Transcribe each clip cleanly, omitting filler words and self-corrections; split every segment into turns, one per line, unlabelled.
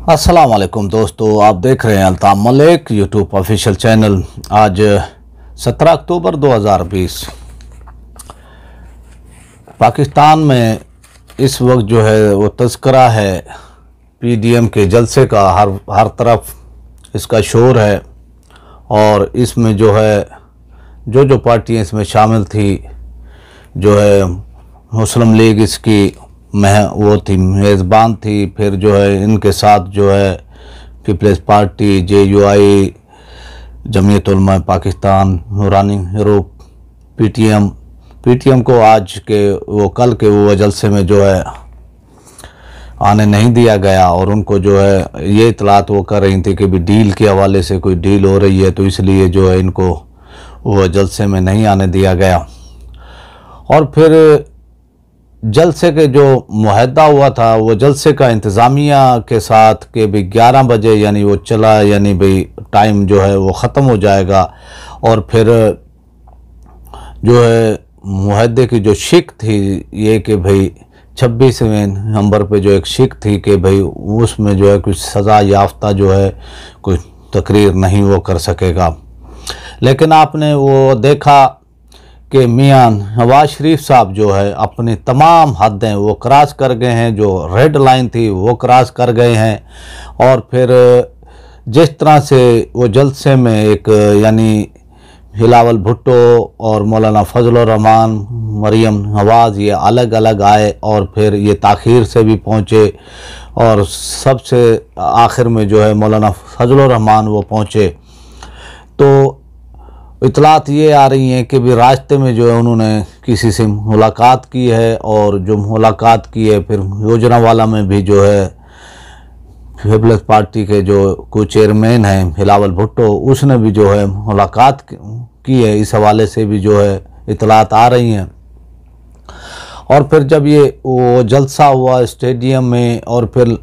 अस्सलाम वालेकुम दोस्तों, आप देख रहे हैं Altaf Malik YouTube official channel. आज 17 अक्टूबर 2020 पाकिस्तान में इस वक्त जो है वो तज़किरा है पीडीएम के जलसे का। हर तरफ इसका शोर है और इसमें जो है जो पार्टियां इसमें शामिल थी, जो है मुस्लिम लीग इसकी वो थी, मेज़बान थी। फिर जो है इनके साथ जो है peoples party, JUI, Jamiat Ulama Pakistan, नूरानी ग्रुप, पीटीएम को आज के कल के वो जलसे में जो है आने नहीं दिया गया और उनको जो है ये इतलात वो कर रही थी कि भी डील के हवाले से कोई डील हो रही है, तो इसलिए जो है इनको वो जलसे में नहीं आने दिया गया। और फिर जलसे के जो मुहद्दा हुआ था वो जलसे का इंतज़ामिया के साथ कि भाई 11 बजे यानी वो चला, यानी भाई टाइम जो है वो ख़त्म हो जाएगा। और फिर जो है मुहद्दे की जो शिक थी ये कि भाई 26वें नंबर पे जो एक शिक थी कि भाई उसमें जो है कुछ सज़ा याफ्ता जो है कुछ तकरीर नहीं वो कर सकेगा। लेकिन आपने वो देखा कि मियां नवाज शरीफ साहब जो है अपनी तमाम हदें वो क्रॉस कर गए हैं, जो रेड लाइन थी वो क्रॉस कर गए हैं। और फिर जिस तरह से वो जलसे में एक यानी बिलावल भुट्टो और मौलाना फजलुर रहमान, मरियम नवाज़ ये अलग अलग आए और फिर ये ताख़ीर से भी पहुँचे और सबसे आखिर में जो है मौलाना फजलुर रहमान वो पहुँचे। तो इतलात ये आ रही हैं कि भी रास्ते में जो है उन्होंने किसी से मुलाकात की है और जो मुलाकात की है फिर योजनावाला में भी जो है पीपल्स पार्टी के जो कोई चेयरमैन हैं बिलावल भुट्टो, उसने भी जो है मुलाकात की है। इस हवाले से भी जो है इतलात आ रही हैं। और फिर जब ये वो जलसा हुआ स्टेडियम में और फिर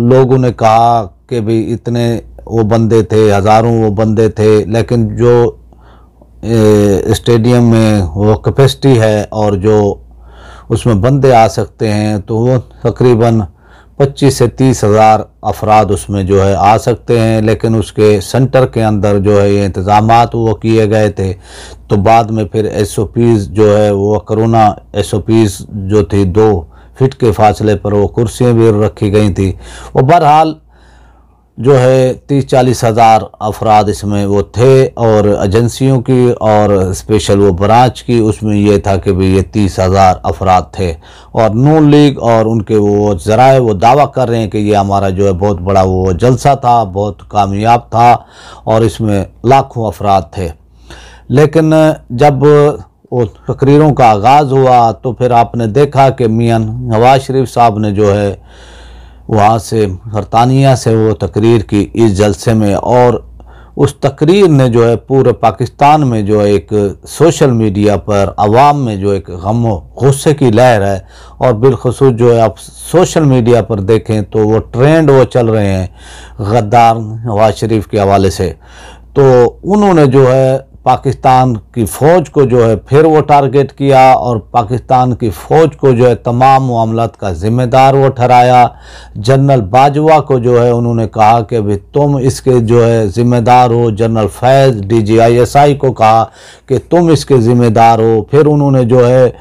लोगों ने कहा कि भाई इतने वो बंदे थे, हज़ारों वो बंदे थे, लेकिन जो स्टेडियम में वो कैपेसिटी है और जो उसमें बंदे आ सकते हैं तो वो तकरीबन 25 से 30 हज़ार अफराद उसमें जो है आ सकते हैं। लेकिन उसके सेंटर के अंदर जो है ये इंतज़ामात वो किए गए थे। तो बाद में फिर SOPs जो है वो कोरोना SOPs जो थी 2 फीट के फासले पर वो कुर्सियाँ भी रखी गई थी। वो बहरहाल जो है 30-40 हज़ार अफराद इसमें वो थे और एजेंसियों की और स्पेशल वो ब्रांच की उसमें ये था कि भाई ये 30 हज़ार अफराद थे। और नून लीग और उनके वो ज़राए वो दावा कर रहे हैं कि ये हमारा जो है बहुत बड़ा वो जलसा था, बहुत कामयाब था और इसमें लाखों अफराद थे। लेकिन जब वो तकरीरों का आगाज़ हुआ तो फिर आपने देखा कि मियां नवाज शरीफ साहब ने जो है वहाँ से बरतानिया से वो तकरीर की इस जलसे में, और उस तकरीर ने जो है पूरे पाकिस्तान में जो है एक सोशल मीडिया पर आवाम में जो एक गम गुस्से की लहर है। और बिलखुसूस जो है आप सोशल मीडिया पर देखें तो वो ट्रेंड वो चल रहे हैं गद्दार नवाज शरीफ के हवाले से। तो उन्होंने जो है पाकिस्तान की फ़ौज को जो है फिर वो टारगेट किया और पाकिस्तान की फ़ौज को जो है तमाम मामलात का ज़िम्मेदार वो ठहराया। जनरल बाजवा को जो है उन्होंने कहा कि भाई तुम इसके जो है ज़िम्मेदार हो। जनरल फैज़ DGI को कहा कि तुम इसके ज़िम्मेदार हो। फिर उन्होंने जो है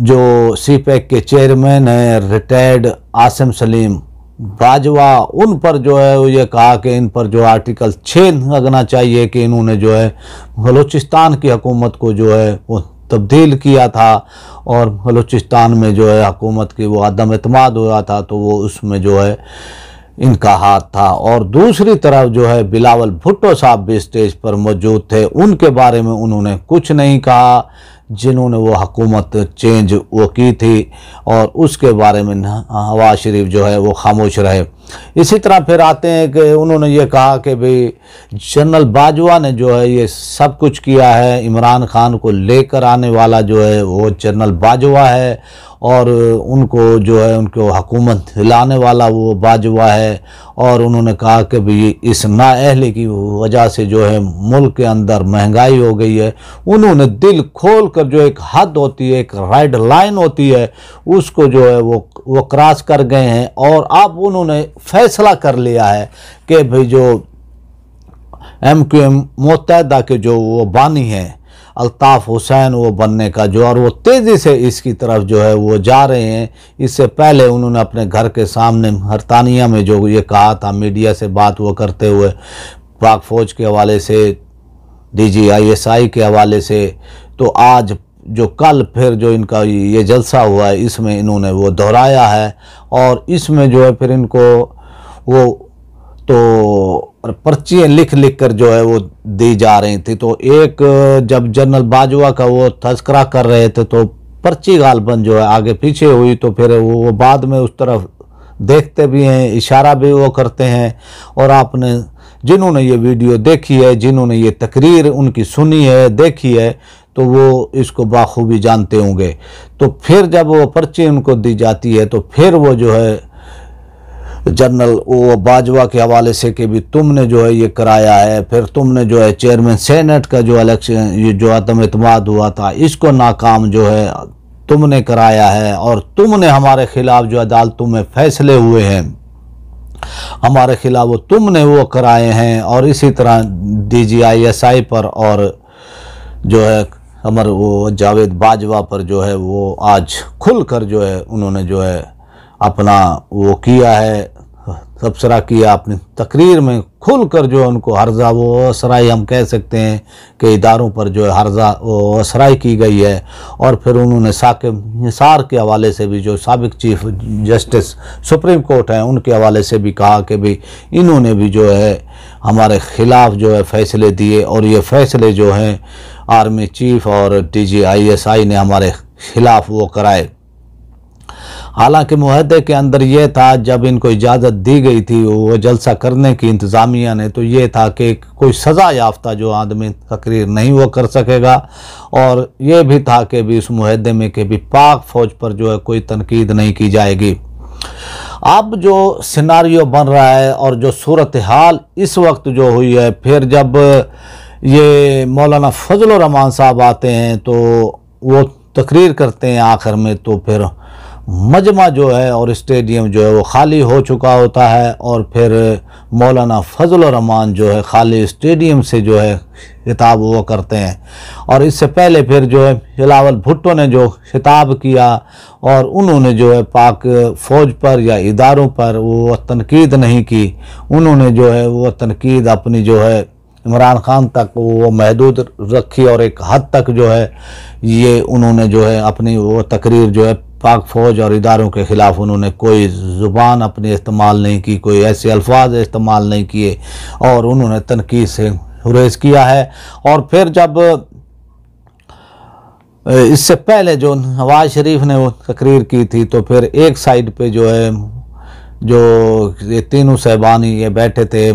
जो CPEC के चेयरमैन हैं रिटायर्ड आसिम सलीम बाजवा, उन पर जो है ये कहा कि इन पर जो आर्टिकल 6 लगना चाहिए कि इन्होंने जो है बलूचिस्तान की हुकूमत को जो है वो तब्दील किया था और बलूचिस्तान में जो है हुकूमत की वो अदम एतमाद हुआ था, तो वो उसमें जो है इनका हाथ था। और दूसरी तरफ जो है बिलावल भुट्टो साहब भी स्टेज पर मौजूद थे, उनके बारे में उन्होंने कुछ नहीं कहा जिन्होंने वो हुकूमत चेंज वो की थी और उसके बारे में नवाज शरीफ जो है वो खामोश रहे। इसी तरह फिर आते हैं कि उन्होंने ये कहा कि भाई जनरल बाजवा ने जो है ये सब कुछ किया है, इमरान खान को लेकर आने वाला जो है वो जनरल बाजवा है और उनको जो है उनको हुकूमत हिलाने वाला वो बाजवा है। और उन्होंने कहा कि भाई इस नाअहली की वजह से जो है मुल्क के अंदर महंगाई हो गई है। उन्होंने दिल खोल कर जो एक हद होती है, एक रेड लाइन होती है, उसको जो है वो क्रॉस कर गए हैं। और अब उन्होंने फैसला कर लिया है कि भाई जो MQM मुत्तहदा के जो वो बानी है अल्ताफ़ हुसैन वो बनने का जो, और वो तेज़ी से इसकी तरफ जो है वो जा रहे हैं। इससे पहले उन्होंने अपने घर के सामने हरतानिया में जो ये कहा था, मीडिया से बात वो करते हुए, पाक फ़ौज के हवाले से, DGISI के हवाले से, तो आज जो कल फिर जो इनका ये जलसा हुआ है इसमें इन्होंने वो दोहराया है। और इसमें जो है फिर इनको वो तो पर्चियाँ लिख लिख कर जो है वो दी जा रही थी। तो एक जब जनरल बाजवा का वो तस्करा कर रहे थे तो पर्ची गालबन जो है आगे पीछे हुई, तो फिर वो बाद में उस तरफ देखते भी हैं, इशारा भी वो करते हैं। और आपने जिन्होंने ये वीडियो देखी है, जिन्होंने ये तकरीर उनकी सुनी है, देखी है, तो वो इसको बाखूबी जानते होंगे। तो फिर जब वो पर्ची उनको दी जाती है तो फिर वो जो है जनरल वो बाजवा के हवाले से कि भी तुमने जो है ये कराया है, फिर तुमने जो है चेयरमैन सेनेट का जो इलेक्शन ये जो आदम एतमाद हुआ था इसको नाकाम जो है तुमने कराया है, और तुमने हमारे खिलाफ जो अदालतों में फैसले हुए हैं हमारे खिलाफ वो तुमने वो कराए हैं। और इसी तरह DGISI पर और जो है हमारे वो जावेद बाजवा पर जो है वो आज खुलकर जो है उन्होंने जो है अपना वो किया है, तबसरा किया अपनी तकरीर में, खुलकर जो है उनको हर्जा वो असराई हम कह सकते हैं कि इदारों पर जो है हर्जा वो असराई की गई है। और फिर उन्होंने साकिब निसार के हवाले से भी, जो साबिक चीफ जस्टिस सुप्रीम कोर्ट हैं, उनके हवाले से भी कहा कि भाई इन्होंने भी जो है हमारे ख़िलाफ़ जो है फ़ैसले दिए, और ये फ़ैसले जो हैं आर्मी चीफ और DGISI ने हमारे ख़िलाफ़ वो कराए। हालांकि मुहदे के अंदर ये था, जब इनको इजाज़त दी गई थी वो जलसा करने की इंतज़ामिया ने, तो ये था कि कोई सज़ा याफ्ता जो आदमी तकरीर नहीं वो कर सकेगा। और ये भी था कि भी इस मुहदे में कि भी पाक फ़ौज पर जो है कोई तनकीद नहीं की जाएगी। अब जो सिनारियो बन रहा है और जो सूरत हाल इस वक्त जो हुई है, फिर जब ये मौलाना फजलुर रहमान साहब आते हैं तो वो तकरीर करते हैं आखिर में, तो फिर मजमा जो है और स्टेडियम जो है वो खाली हो चुका होता है। और फिर मौलाना फजलुर रहमान जो है खाली स्टेडियम से जो है खिताब वो करते हैं। और इससे पहले फिर जो है बिलावल भुट्टो ने जो खिताब किया और उन्होंने जो है पाक फ़ौज पर या इदारों पर वो तनकीद नहीं की, उन्होंने जो है वो तनकीद अपनी जो है इमरान खान तक वो महदूद रखी, और एक हद तक जो है ये उन्होंने जो है अपनी वो तकरीर जो है पाक फ़ौज और इदारों के ख़िलाफ़ उन्होंने कोई ज़ुबान अपनी इस्तेमाल नहीं की, कोई ऐसे अल्फाज इस्तेमाल नहीं किए, और उन्होंने तनकीद से गुरेज़ किया है। और फिर जब इससे पहले जो नवाज़ शरीफ ने वो तकरीर की थी, तो फिर एक साइड पे जो है जो ये तीनों साहिबानी ये बैठे थे,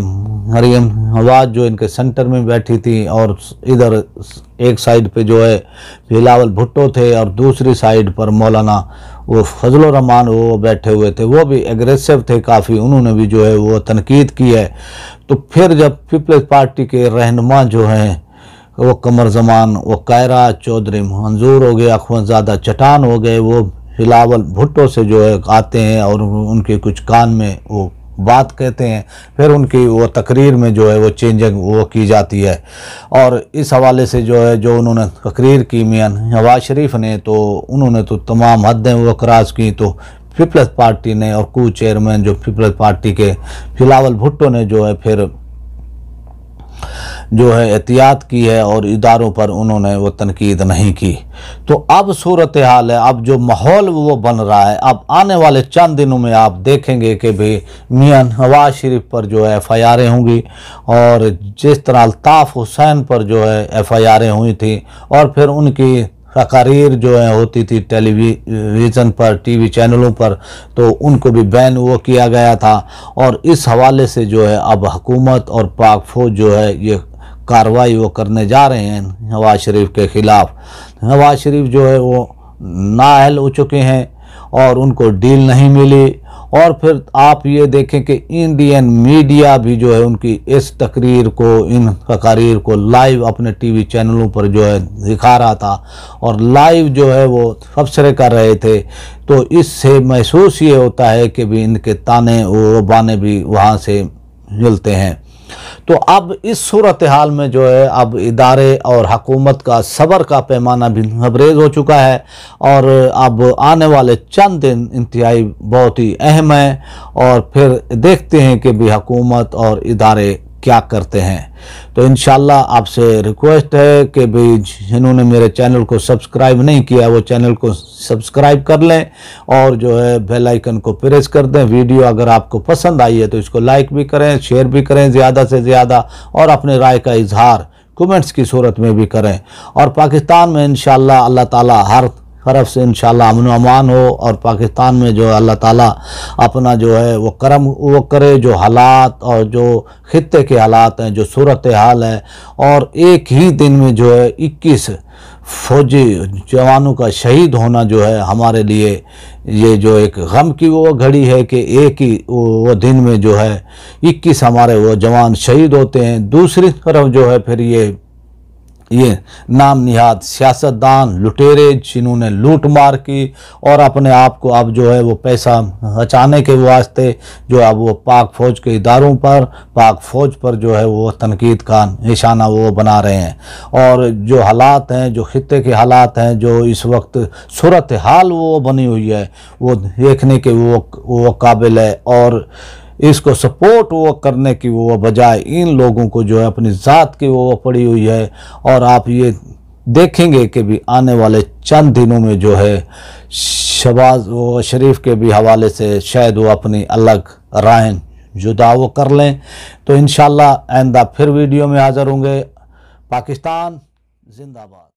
मरीम नवाज जो इनके सेंटर में बैठी थी, और इधर एक साइड पे जो है बिलावल भुट्टो थे, और दूसरी साइड पर मौलाना वो फजलुर रहमान वो बैठे हुए थे। वो भी एग्रेसिव थे काफ़ी, उन्होंने भी जो है वो तनकीद की है। तो फिर जब पीपल्स पार्टी के रहनुमा जो हैं वो कमर जमान, वो कायरा चौधरी मंजूर हो गए, अखवंजादा चटान हो गए, वो बिलावल भुट्टो से जो है आते हैं और उनके कुछ कान में वो बात कहते हैं, फिर उनकी वो तकरीर में जो है वो चेंजिंग वो की जाती है। और इस हवाले से जो है जो उन्होंने तकरीर की मियां नवाज शरीफ ने, तो उन्होंने तो तमाम हदें वो क्रॉस की। तो पीपल्स पार्टी ने और को चेयरमैन जो पीपल्स पार्टी के बिलावल भुट्टो ने जो है फिर जो है एहतियात की है और इदारों पर उन्होंने वो तनकीद नहीं की। तो अब सूरत हाल है, अब जो माहौल वो बन रहा है, अब आने वाले चंद दिनों में आप देखेंगे कि भाई मियां नवाज शरीफ पर जो है FIR होंगी, और जिस तरह अल्ताफ़ हुसैन पर जो है FIR हुई थी, और फिर उनकी तकारीर जो है होती थी टेलीविज़न पर, TV चैनलों पर, तो उनको भी बैन वो किया गया था। और इस हवाले से जो है अब हुकूमत और पाक फ़ौज जो है ये कार्रवाई वो करने जा रहे हैं नवाज शरीफ के ख़िलाफ़। नवाज शरीफ जो है वो नाअहल हो चुके हैं और उनको डील नहीं मिली, और फिर आप ये देखें कि इंडियन मीडिया भी जो है उनकी इस तकरीर को, इन तकारीर को लाइव अपने टीवी चैनलों पर जो है दिखा रहा था और लाइव जो है वो तबसरे कर रहे थे। तो इससे महसूस ये होता है कि भी इनके ताने वो बाने भी वहाँ से मिलते हैं। तो अब इस सूरत हाल में जो है अब इदारे और हुकूमत का सब्र का पैमाना भी लबरेज हो चुका है और अब आने वाले चंद दिन इंतहाई बहुत ही अहम है और फिर देखते हैं कि भी हुकूमत और इदारे क्या करते हैं। तो इंशाल्लाह आपसे रिक्वेस्ट है कि भाई जिन्होंने मेरे चैनल को सब्सक्राइब नहीं किया वो चैनल को सब्सक्राइब कर लें और जो है बेल आइकन को प्रेस कर दें। वीडियो अगर आपको पसंद आई है तो इसको लाइक भी करें, शेयर भी करें ज़्यादा से ज़्यादा और अपने राय का इजहार कमेंट्स की सूरत में भी करें। और पाकिस्तान में इंशाल्लाह अल्लाह ताला हर तरफ से इंशाल्लाह अमन अमान हो और पाकिस्तान में जो अल्लाह ताला अपना जो है वो करम वो करे। जो हालात और जो खित्ते के हालात हैं, जो सूरत हाल है, और एक ही दिन में जो है 21 फौजी जवानों का शहीद होना जो है हमारे लिए ये जो एक गम की वो घड़ी है कि एक ही वो दिन में जो है 21 हमारे वो जवान शहीद होते हैं। दूसरी तरफ जो है फिर ये नाम निहाद सियासतदान लुटेरे जिन्होंने लूट मार की और अपने आप को अब जो है वो पैसा बचाने के वास्ते जो अब वो पाक फ़ौज के इदारों पर, पाक फ़ौज पर जो है वो तनकीद का निशाना वो बना रहे हैं। और जो हालात हैं, जो खित्ते के हालात हैं, जो इस वक्त सूरत हाल वो बनी हुई है वो देखने के वो काबिल है और इसको सपोर्ट वो करने की वो बजाय इन लोगों को जो है अपनी ज़ात की वो पड़ी हुई है। और आप ये देखेंगे कि भी आने वाले चंद दिनों में जो है शहबाज वो शरीफ के भी हवाले से शायद वो अपनी अलग राय जुदा वो कर लें। तो इंशाल्लाह आइंदा फिर वीडियो में हाज़िर होंगे। पाकिस्तान जिंदाबाद।